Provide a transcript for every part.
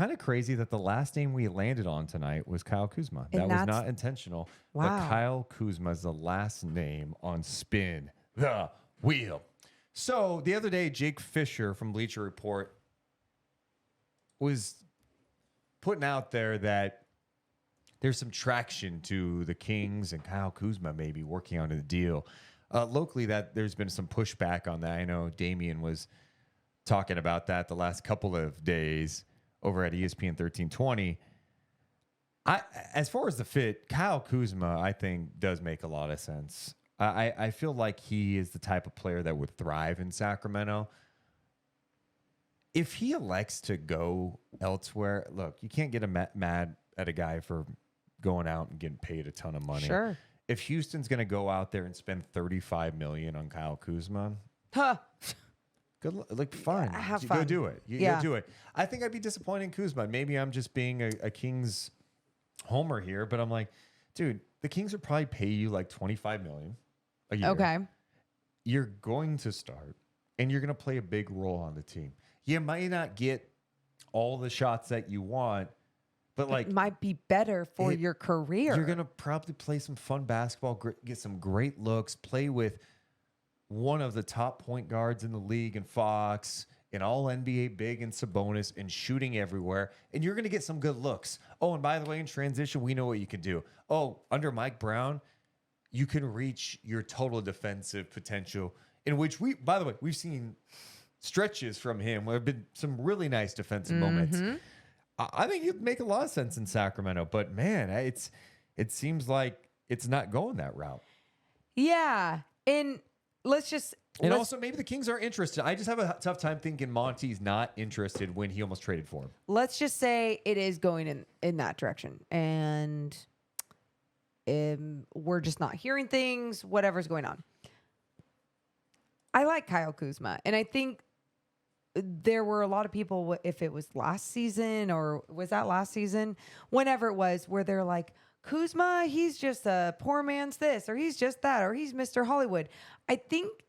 kind of crazy that the last name we landed on tonight was Kyle Kuzma. And That was that's- not intentional. But Wow. Kyle Kuzma is the last name on Spin the Wheel. So the other day, Jake Fisher from Bleacher Report was putting out there that there's some traction to the Kings and Kyle Kuzma maybe working on a deal. Locally, that there's been some pushback on that. I know Damian was talking about that the last couple of days over at ESPN 1320. As far as the fit, Kyle Kuzma, I think, does make a lot of sense. I feel like he is the type of player that would thrive in Sacramento. If he elects to go elsewhere, look, you can't get mad at a guy for going out and getting paid a ton of money. Sure. If Houston's going to go out there and spend $35 million on Kyle Kuzma, Huh. good, like fine, Have Go fun. do it. You Yeah. go do it. I think I'd be disappointed in Kuzma. Maybe I'm just being a Kings homer here, but I'm like, dude, the Kings would probably pay you like $25 million a year. Okay. You're going to start, and you're going to play a big role on the team. You might not get all the shots that you want, but like It might be better for your career. you're going to probably play some fun basketball, get some great looks, play with one of the top point guards in the league in Fox, an all NBA big in Sabonis, and shooting everywhere. And you're going to get some good looks. Oh, and by the way, in transition, we know what you can do. Oh, under Mike Brown, you can reach your total defensive potential, in which by the way, we've seen stretches from him where have been some really nice defensive moments. I think it'd make a lot of sense in Sacramento, but man, it seems like it's not going that route. Yeah. And let's Also, maybe the Kings are interested. I just have a tough time thinking Monty's not interested when he almost traded for him. let's just say it is going in that direction. And we're just not hearing things, whatever's going on. I like Kyle Kuzma. And I think there were a lot of people, if it was last season or was that last season, whenever it was, where they're like, Kuzma, he's just a poor man's this, or he's just that, or he's Mr. Hollywood. I think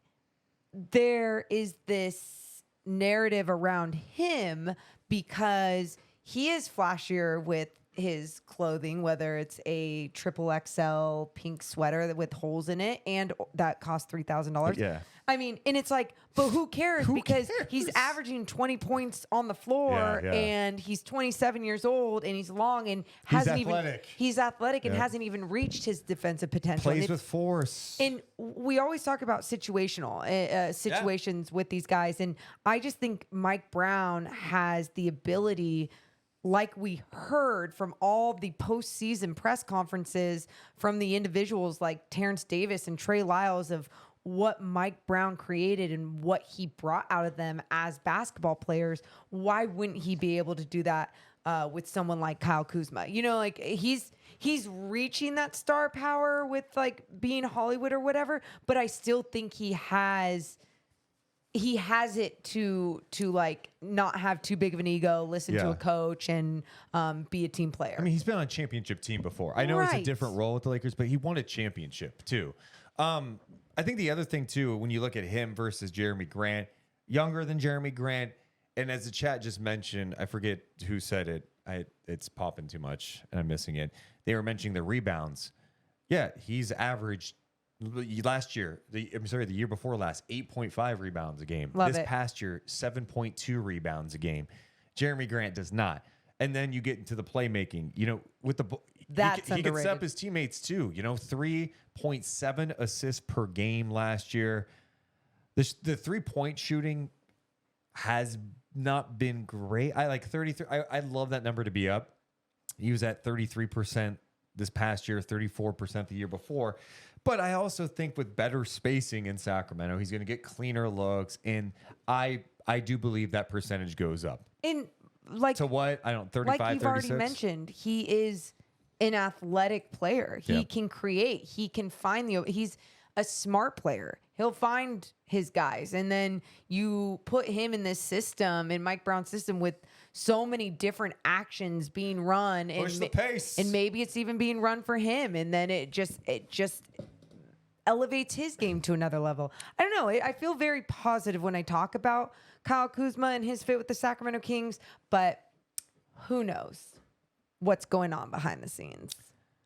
there is this narrative around him because he is flashier with his clothing, whether it's a triple XL pink sweater with holes in it and that costs $3,000. Yeah. I mean, and it's like, but who cares? Who Because cares? he's averaging 20 points on the floor Yeah, yeah. and he's 27 years old and he's long and he's athletic and Yeah. hasn't even reached his defensive potential. Plays And with force. and we always talk about situational situations with these guys. And I just think Mike Brown has the ability, like we heard from all the postseason press conferences from the individuals like Terrence Davis and Trey Lyles, of what Mike Brown created and what he brought out of them as basketball players. Why wouldn't he be able to do that with someone like Kyle Kuzma? You know, like he's reaching that star power with like being Hollywood or whatever, but I still think he has it to like not have too big of an ego, listen to Yeah. a coach, and be a team player. I mean, he's been on a championship team before. I know it's a Right. different role with the Lakers, but he won a championship too. I think the other thing too, when you look at him versus Jeremy Grant, younger than Jeremy Grant, and as the chat just mentioned, I forget who said it. It's popping too much, and I'm missing it. They were mentioning the rebounds. Yeah, he's averaged last year. The year before last, 8.5 rebounds a game. Love this it. past year, 7.2 rebounds a game. Jeremy Grant does not. And then you get into the playmaking. You know, with the That's he gets underrated. up his teammates too. You know, 3.7 assists per game last year. The 3-point shooting has not been great. I like 33. I love that number to be up. He was at 33% this past year, 34% the year before. But I also think with better spacing in Sacramento, he's going to get cleaner looks, and I do believe that percentage goes up. And like To what? I don't 35, like you've 36? already mentioned, he is an athletic player. He Yeah. can create. He can find he's a smart player. He'll find his guys. And then you put him in this system, in Mike Brown's system, with so many different actions being run. Push the pace. And maybe it's even being run for him. And then it just elevates his game to another level. I don't know. I feel very positive when I talk about Kyle Kuzma and his fit with the Sacramento Kings, but who knows what's going on behind the scenes.